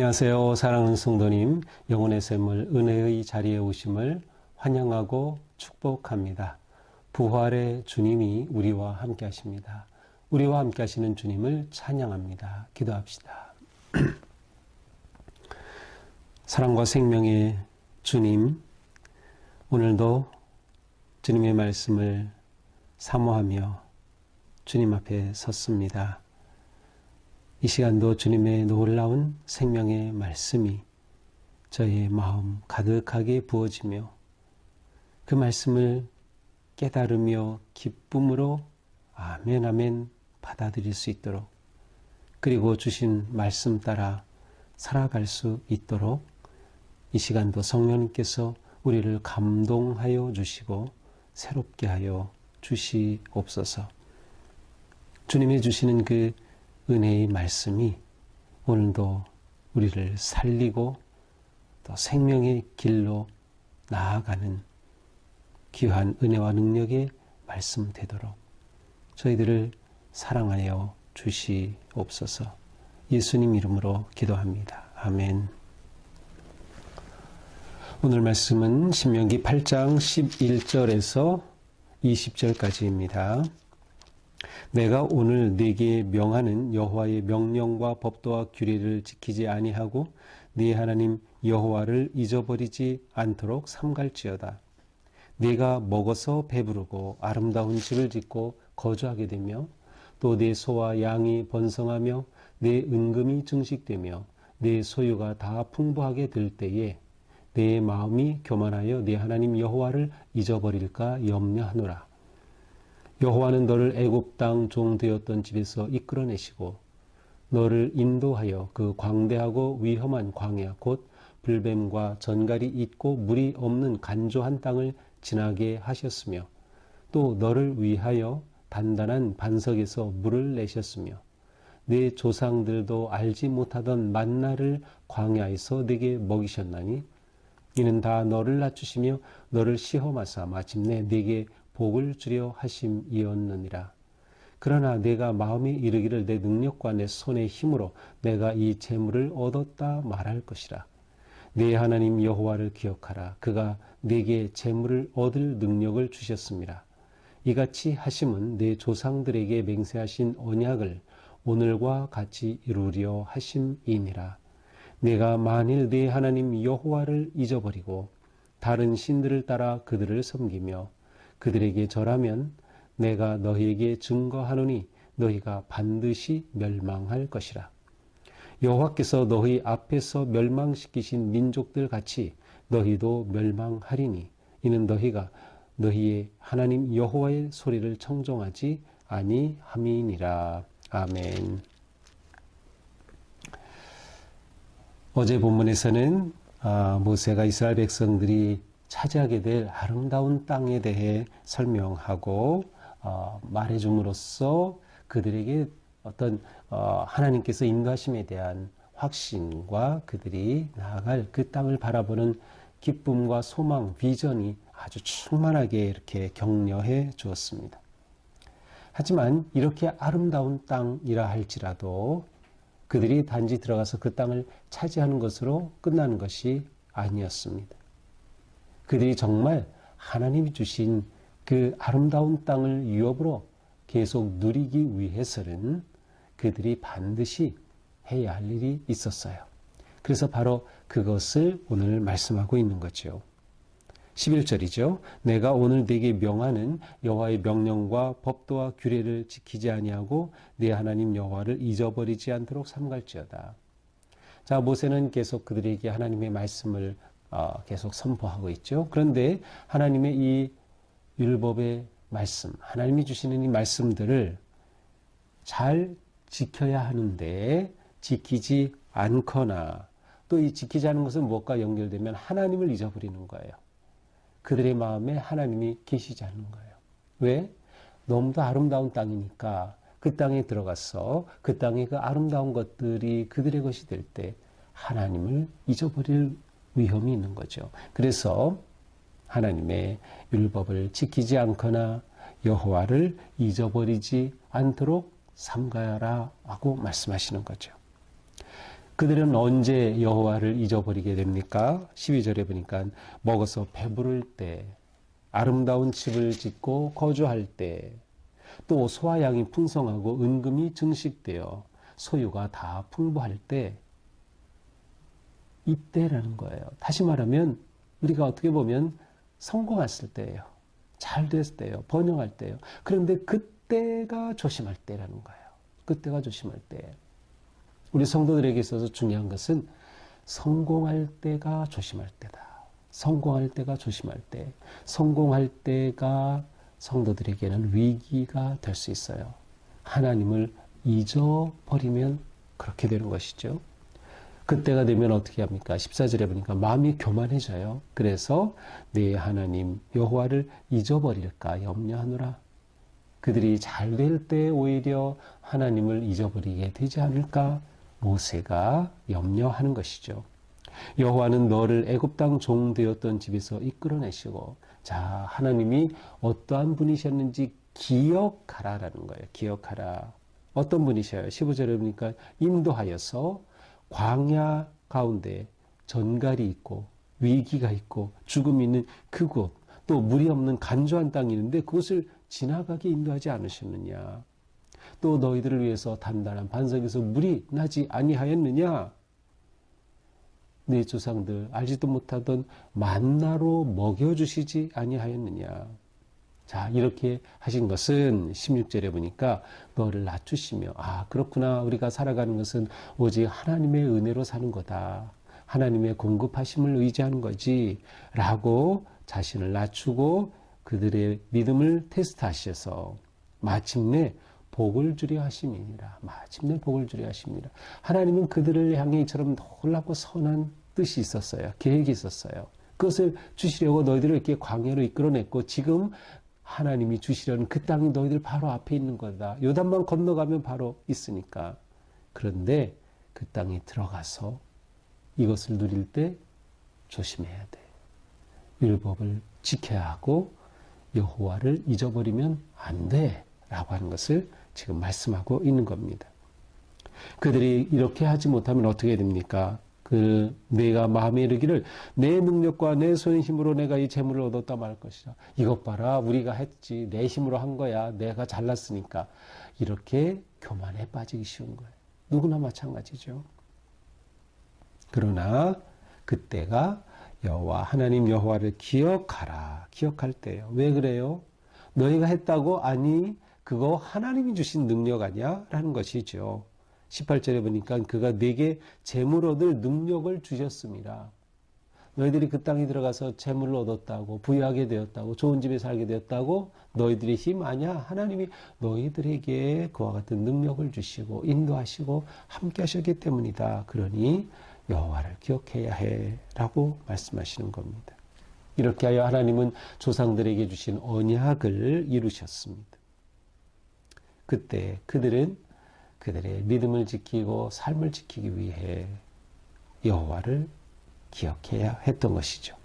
안녕하세요. 사랑하는 성도님, 영혼의 샘물 은혜의 자리에 오심을 환영하고 축복합니다. 부활의 주님이 우리와 함께 하십니다. 우리와 함께 하시는 주님을 찬양합니다. 기도합시다. 사랑과 생명의 주님, 오늘도 주님의 말씀을 사모하며 주님 앞에 섰습니다. 이 시간도 주님의 놀라운 생명의 말씀이 저의 마음 가득하게 부어지며 그 말씀을 깨달으며 기쁨으로 아멘 아멘 받아들일 수 있도록, 그리고 주신 말씀 따라 살아갈 수 있도록 이 시간도 성령님께서 우리를 감동하여 주시고 새롭게 하여 주시옵소서. 주님이 주시는 그 은혜의 말씀이 오늘도 우리를 살리고 또 생명의 길로 나아가는 귀한 은혜와 능력의 말씀 되도록 저희들을 사랑하여 주시옵소서. 예수님 이름으로 기도합니다. 아멘. 오늘 말씀은 신명기 8장 11절에서 20절까지입니다. 내가 오늘 네게 명하는 여호와의 명령과 법도와 규례를 지키지 아니하고 네 하나님 여호와를 잊어버리지 않도록 삼갈지어다. 네가 먹어서 배부르고 아름다운 집을 짓고 거주하게 되며 또 네 소와 양이 번성하며 네 은금이 증식되며 네 소유가 다 풍부하게 될 때에 네 마음이 교만하여 네 하나님 여호와를 잊어버릴까 염려하노라. 여호와는 너를 애굽 땅 종 되었던 집에서 이끌어내시고 너를 인도하여 그 광대하고 위험한 광야 곧 불뱀과 전갈이 있고 물이 없는 간조한 땅을 지나게 하셨으며 또 너를 위하여 단단한 반석에서 물을 내셨으며 네 조상들도 알지 못하던 만나를 광야에서 네게 먹이셨나니 이는 다 너를 낮추시며 너를 시험하사 마침내 네게 복을 주려 하심이었느니라. 그러나 내가 마음에 이르기를 내 능력과 내 손의 힘으로 내가 이 재물을 얻었다 말할 것이라. 네 하나님 여호와를 기억하라. 그가 네게 재물을 얻을 능력을 주셨습니다. 이같이 하심은 내 조상들에게 맹세하신 언약을 오늘과 같이 이루려 하심이니라. 내가 만일 네 하나님 여호와를 잊어버리고 다른 신들을 따라 그들을 섬기며 그들에게 절하면 내가 너희에게 증거하노니 너희가 반드시 멸망할 것이라. 여호와께서 너희 앞에서 멸망시키신 민족들 같이 너희도 멸망하리니 이는 너희가 너희의 하나님 여호와의 소리를 청종하지 아니함이니라. 아멘. 어제 본문에서는 모세가 이스라엘 백성들이 차지하게 될 아름다운 땅에 대해 설명하고 말해줌으로써 그들에게 어떤 하나님께서 인도하심에 대한 확신과 그들이 나아갈 그 땅을 바라보는 기쁨과 소망, 비전이 아주 충만하게 이렇게 격려해 주었습니다. 하지만 이렇게 아름다운 땅이라 할지라도 그들이 단지 들어가서 그 땅을 차지하는 것으로 끝나는 것이 아니었습니다. 그들이 정말 하나님이 주신 그 아름다운 땅을 유업으로 계속 누리기 위해서는 그들이 반드시 해야 할 일이 있었어요. 그래서 바로 그것을 오늘 말씀하고 있는 거죠. 11절이죠. 내가 오늘 네게 명하는 여호와의 명령과 법도와 규례를 지키지 아니하고 네 하나님 여호와를 잊어버리지 않도록 삼갈지어다. 자, 모세는 계속 그들에게 하나님의 말씀을 계속 선포하고 있죠. 그런데 하나님의 이 율법의 말씀, 하나님이 주시는 이 말씀들을 잘 지켜야 하는데 지키지 않거나 또 이 지키지 않은 것은 무엇과 연결되면 하나님을 잊어버리는 거예요. 그들의 마음에 하나님이 계시지 않는 거예요. 왜? 너무도 아름다운 땅이니까 그 땅에 들어가서 그 땅의 그 아름다운 것들이 그들의 것이 될 때 하나님을 잊어버릴 위험이 있는 거죠. 그래서 하나님의 율법을 지키지 않거나 여호와를 잊어버리지 않도록 삼가라 하고 말씀하시는 거죠. 그들은 언제 여호와를 잊어버리게 됩니까? 12절에 보니까 먹어서 배부를 때, 아름다운 집을 짓고 거주할 때, 또 소와 양이 풍성하고 은금이 증식되어 소유가 다 풍부할 때, 이때라는 거예요. 다시 말하면 우리가 어떻게 보면 성공했을 때예요. 잘 됐을 때예요. 번영할 때예요. 그런데 그때가 조심할 때라는 거예요. 그때가 조심할 때. 우리 성도들에게 있어서 중요한 것은 성공할 때가 조심할 때다. 성공할 때가 조심할 때. 성공할 때가 성도들에게는 위기가 될 수 있어요. 하나님을 잊어버리면 그렇게 되는 것이죠. 그때가 되면 어떻게 합니까? 14절에 보니까 마음이 교만해져요. 그래서 내 하나님 여호와를 잊어버릴까 염려하노라. 그들이 잘 될 때 오히려 하나님을 잊어버리게 되지 않을까 모세가 염려하는 것이죠. 여호와는 너를 애굽 땅 종 되었던 집에서 이끌어내시고, 자, 하나님이 어떠한 분이셨는지 기억하라라는 거예요. 기억하라. 어떤 분이셔요? 15절에 보니까 인도하여서 광야 가운데 전갈이 있고 위기가 있고 죽음이 있는 그곳, 또 물이 없는 간조한 땅이 있는데 그것을 지나가게 인도하지 않으셨느냐. 또 너희들을 위해서 단단한 반석에서 물이 나지 아니하였느냐. 내 조상들 알지도 못하던 만나로 먹여주시지 아니하였느냐. 자, 이렇게 하신 것은 16절에 보니까 너를 낮추시며, 아, 그렇구나. 우리가 살아가는 것은 오직 하나님의 은혜로 사는 거다. 하나님의 공급하심을 의지하는 거지. 라고 자신을 낮추고 그들의 믿음을 테스트하셔서 마침내 복을 주려 하심이니라. 마침내 복을 주려 하심이니라. 하나님은 그들을 향해 이처럼 놀랍고 선한 뜻이 있었어요. 계획이 있었어요. 그것을 주시려고 너희들을 이렇게 광야로 이끌어냈고, 지금 하나님이 주시려는 그 땅이 너희들 바로 앞에 있는 거다. 요단만 건너가면 바로 있으니까. 그런데 그 땅에 들어가서 이것을 누릴 때 조심해야 돼. 율법을 지켜야 하고 여호와를 잊어버리면 안 돼. 라고 하는 것을 지금 말씀하고 있는 겁니다. 그들이 이렇게 하지 못하면 어떻게 됩니까? 내가 마음에 이르기를 내 능력과 내 손의 힘으로 내가 이 재물을 얻었다 말 것이다. 이것 봐라, 우리가 했지. 내 힘으로 한 거야. 내가 잘났으니까. 이렇게 교만에 빠지기 쉬운 거예요. 누구나 마찬가지죠. 그러나 그때가 여호와 하나님 여호와를 기억하라. 기억할 때예요. 왜 그래요? 너희가 했다고? 아니, 그거 하나님이 주신 능력 아니야? 라는 것이죠. 18절에 보니까 그가 내게 재물 얻을 능력을 주셨습니다. 너희들이 그 땅에 들어가서 재물을 얻었다고, 부유하게 되었다고, 좋은 집에 살게 되었다고, 너희들의 힘 아니야? 하나님이 너희들에게 그와 같은 능력을 주시고 인도하시고 함께 하셨기 때문이다. 그러니 여호와를 기억해야 해 라고 말씀하시는 겁니다. 이렇게 하여 하나님은 조상들에게 주신 언약을 이루셨습니다. 그때 그들은 그들의 믿음을 지키고 삶을 지키기 위해 여호와를 기억해야 했던 것이죠.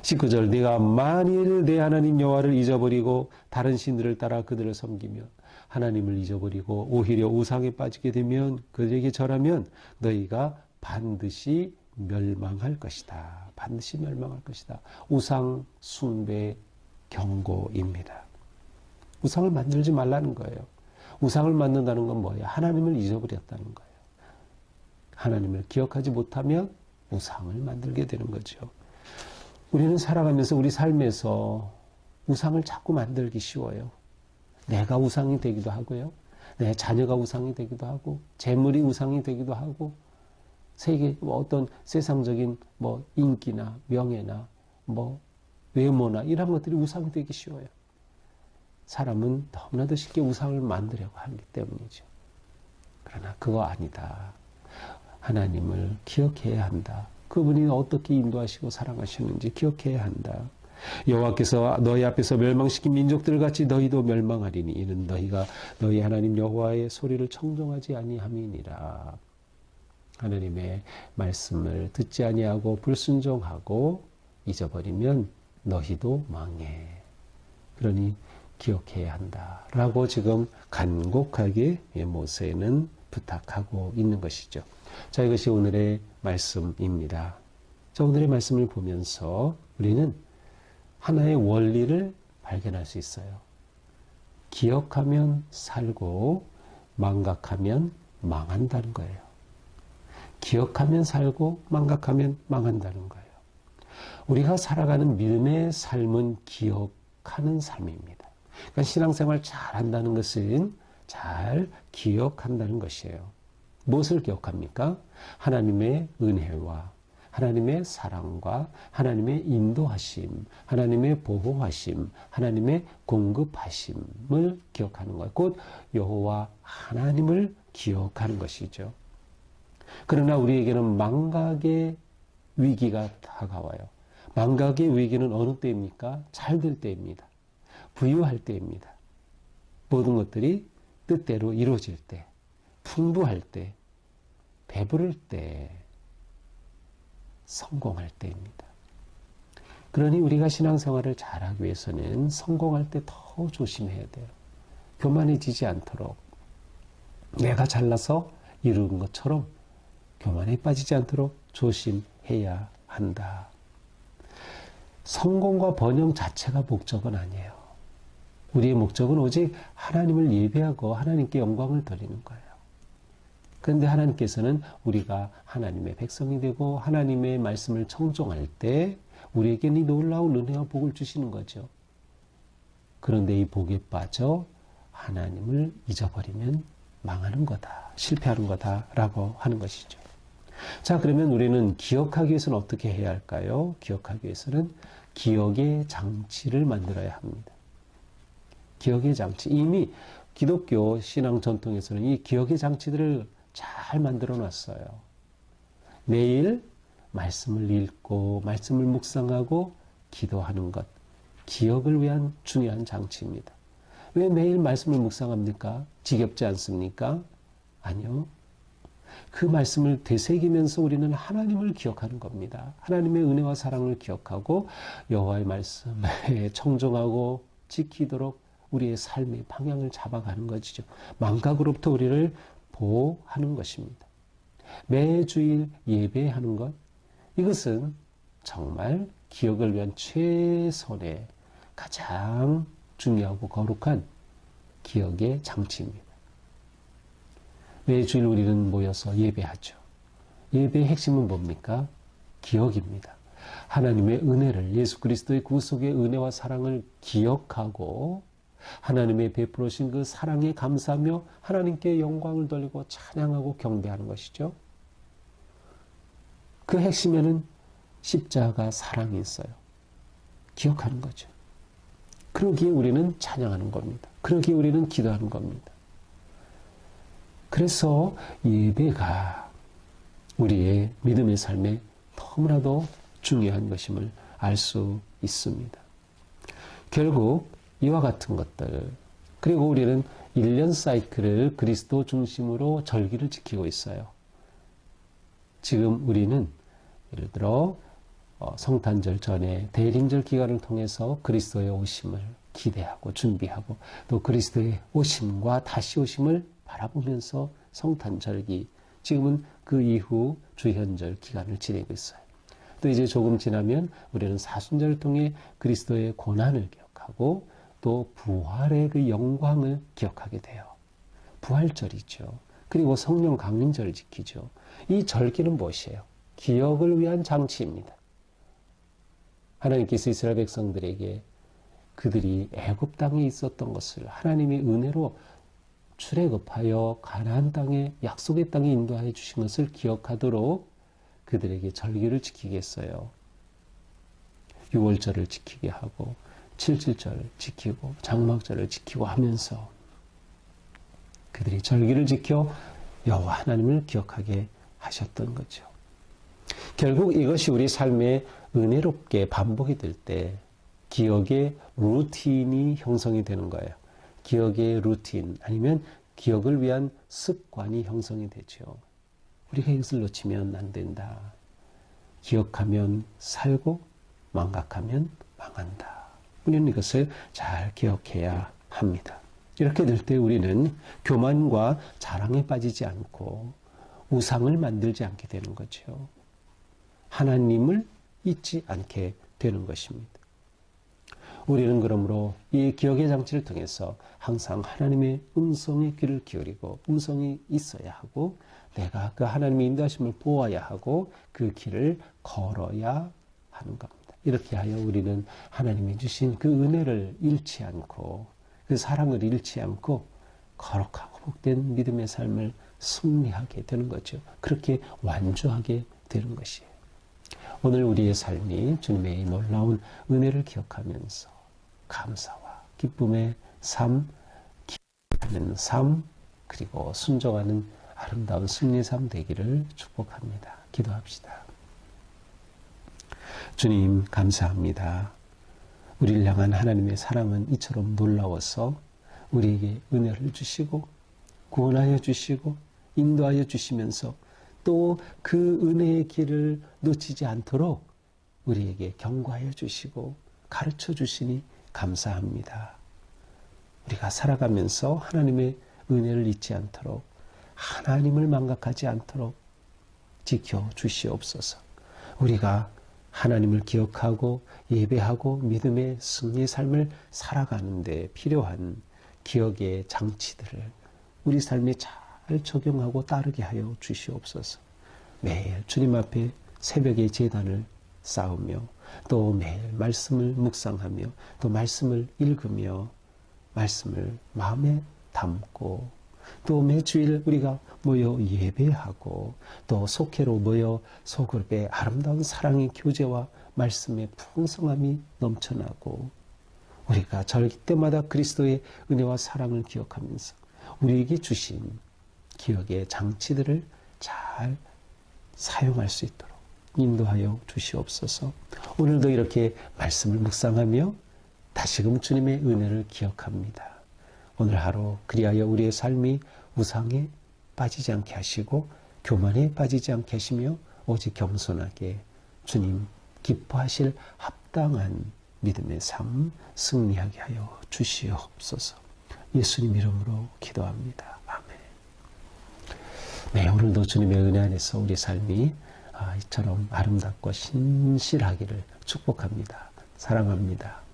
19절 네가 만일 내 하나님 여호와를 잊어버리고 다른 신들을 따라 그들을 섬기며 하나님을 잊어버리고 오히려 우상에 빠지게 되면 그들에게 절하면 너희가 반드시 멸망할 것이다. 반드시 멸망할 것이다. 우상 숭배 경고입니다. 우상을 만들지 말라는 거예요. 우상을 만든다는 건 뭐예요? 하나님을 잊어버렸다는 거예요. 하나님을 기억하지 못하면 우상을 만들게 되는 거죠. 우리는 살아가면서 우리 삶에서 우상을 자꾸 만들기 쉬워요. 내가 우상이 되기도 하고요. 내 자녀가 우상이 되기도 하고, 재물이 우상이 되기도 하고, 어떤 세상적인 인기나 명예나 외모나 이런 것들이 우상이 되기 쉬워요. 사람은 너무나도 쉽게 우상을 만들려고 하기 때문이죠. 그러나 그거 아니다. 하나님을 기억해야 한다. 그분이 어떻게 인도하시고 사랑하셨는지 기억해야 한다. 여호와께서 너희 앞에서 멸망시킨 민족들 같이 너희도 멸망하리니 이는 너희가 너희 하나님 여호와의 소리를 청종하지 아니함이니라. 하나님의 말씀을 듣지 아니하고 불순종하고 잊어버리면 너희도 망해. 그러니 기억해야 한다라고 지금 간곡하게 모세는 부탁하고 있는 것이죠. 자, 이것이 오늘의 말씀입니다. 자, 오늘의 말씀을 보면서 우리는 하나의 원리를 발견할 수 있어요. 기억하면 살고 망각하면 망한다는 거예요. 기억하면 살고 망각하면 망한다는 거예요. 우리가 살아가는 믿음의 삶은 기억하는 삶입니다. 그러니까 신앙생활 잘 한다는 것은 잘 기억한다는 것이에요. 무엇을 기억합니까? 하나님의 은혜와 하나님의 사랑과 하나님의 인도하심, 하나님의 보호하심, 하나님의 공급하심을 기억하는 것. 곧 여호와 하나님을 기억하는 것이죠. 그러나 우리에게는 망각의 위기가 다가와요. 망각의 위기는 어느 때입니까? 잘 될 때입니다. 부유할 때입니다. 모든 것들이 뜻대로 이루어질 때, 풍부할 때, 배부를 때, 성공할 때입니다. 그러니 우리가 신앙생활을 잘하기 위해서는 성공할 때 더 조심해야 돼요. 교만해지지 않도록 내가 잘나서 이룬 것처럼 교만에 빠지지 않도록 조심해야 한다. 성공과 번영 자체가 목적은 아니에요. 우리의 목적은 오직 하나님을 예배하고 하나님께 영광을 돌리는 거예요. 그런데 하나님께서는 우리가 하나님의 백성이 되고 하나님의 말씀을 청종할 때 우리에게는 이 놀라운 은혜와 복을 주시는 거죠. 그런데 이 복에 빠져 하나님을 잊어버리면 망하는 거다, 실패하는 거다라고 하는 것이죠. 자, 그러면 우리는 기억하기 위해서는 어떻게 해야 할까요? 기억하기 위해서는 기억의 장치를 만들어야 합니다. 기억의 장치. 이미 기독교 신앙 전통에서는 이 기억의 장치들을 잘 만들어 놨어요. 매일 말씀을 읽고 말씀을 묵상하고 기도하는 것. 기억을 위한 중요한 장치입니다. 왜 매일 말씀을 묵상합니까? 지겹지 않습니까? 아니요. 그 말씀을 되새기면서 우리는 하나님을 기억하는 겁니다. 하나님의 은혜와 사랑을 기억하고 여호와의 말씀에 청종하고 지키도록 우리의 삶의 방향을 잡아가는 것이죠. 망각으로부터 우리를 보호하는 것입니다. 매주일 예배하는 것, 이것은 정말 기억을 위한 최선의 가장 중요하고 거룩한 기억의 장치입니다. 매주일 우리는 모여서 예배하죠. 예배의 핵심은 뭡니까? 기억입니다. 하나님의 은혜를, 예수 그리스도의 구속의 은혜와 사랑을 기억하고 하나님의 베풀어신 그 사랑에 감사하며 하나님께 영광을 돌리고 찬양하고 경배하는 것이죠. 그 핵심에는 십자가 사랑이 있어요. 기억하는 거죠. 그러기에 우리는 찬양하는 겁니다. 그러기에 우리는 기도하는 겁니다. 그래서 예배가 우리의 믿음의 삶에 너무나도 중요한 것임을 알 수 있습니다. 결국 이와 같은 것들, 그리고 우리는 1년 사이클을 그리스도 중심으로 절기를 지키고 있어요. 지금 우리는 예를 들어 성탄절 전에 대림절 기간을 통해서 그리스도의 오심을 기대하고 준비하고 또 그리스도의 오심과 다시 오심을 바라보면서 성탄절기, 지금은 그 이후 주현절 기간을 지내고 있어요. 또 이제 조금 지나면 우리는 사순절을 통해 그리스도의 고난을 기억하고 또 부활의 그 영광을 기억하게 돼요. 부활절이죠. 그리고 성령 강림절을 지키죠. 이 절기는 무엇이에요? 기억을 위한 장치입니다. 하나님께서 이스라엘 백성들에게 그들이 애굽 땅에 있었던 것을 하나님의 은혜로 출애굽하여 가나안 땅에, 약속의 땅에 인도하여 주신 것을 기억하도록 그들에게 절기를 지키게 했어요. 6월절을 지키게 하고 7.7절을 지키고 장막절을 지키고 하면서 그들이 절기를 지켜 여호와 하나님을 기억하게 하셨던 거죠. 결국 이것이 우리 삶에 은혜롭게 반복이 될 때 기억의 루틴이 형성이 되는 거예요. 기억의 루틴 아니면 기억을 위한 습관이 형성이 되죠. 우리가 이것을 놓치면 안 된다. 기억하면 살고 망각하면 망한다. 우리는 이것을 잘 기억해야 합니다. 이렇게 될 때 우리는 교만과 자랑에 빠지지 않고 우상을 만들지 않게 되는 거죠. 하나님을 잊지 않게 되는 것입니다. 우리는 그러므로 이 기억의 장치를 통해서 항상 하나님의 음성의 귀를 기울이고 음성이 있어야 하고 내가 그 하나님의 인도하심을 보아야 하고 그 길을 걸어야 하는 겁니다. 이렇게 하여 우리는 하나님이 주신 그 은혜를 잃지 않고 그 사랑을 잃지 않고 거룩하고 복된 믿음의 삶을 승리하게 되는 거죠. 그렇게 완주하게 되는 것이에요. 오늘 우리의 삶이 주님의 놀라운 은혜를 기억하면서 감사와 기쁨의 삶, 기도하는 삶, 그리고 순종하는 아름다운 승리의 삶 되기를 축복합니다. 기도합시다. 주님 감사합니다. 우리를 향한 하나님의 사랑은 이처럼 놀라워서 우리에게 은혜를 주시고 구원하여 주시고 인도하여 주시면서 또 그 은혜의 길을 놓치지 않도록 우리에게 경고하여 주시고 가르쳐 주시니 감사합니다. 우리가 살아가면서 하나님의 은혜를 잊지 않도록 하나님을 망각하지 않도록 지켜 주시옵소서. 우리가 하나님을 기억하고 예배하고 믿음의 승리의 삶을 살아가는데 필요한 기억의 장치들을 우리 삶에 잘 적용하고 따르게 하여 주시옵소서. 매일 주님 앞에 새벽에 제단을 쌓으며 또 매일 말씀을 묵상하며 또 말씀을 읽으며 말씀을 마음에 담고 또 매주일 우리가 모여 예배하고 또 속회로 모여 소그룹의 아름다운 사랑의 교제와 말씀의 풍성함이 넘쳐나고 우리가 절기 때마다 그리스도의 은혜와 사랑을 기억하면서 우리에게 주신 기억의 장치들을 잘 사용할 수 있도록 인도하여 주시옵소서. 오늘도 이렇게 말씀을 묵상하며 다시금 주님의 은혜를 기억합니다. 오늘 하루 그리하여 우리의 삶이 우상에 빠지지 않게 하시고 교만에 빠지지 않게 하시며 오직 겸손하게 주님 기뻐하실 합당한 믿음의 삶 승리하게 하여 주시옵소서. 예수님 이름으로 기도합니다. 아멘. 네, 오늘도 주님의 은혜 안에서 우리 삶이 이처럼 아름답고 신실하기를 축복합니다. 사랑합니다.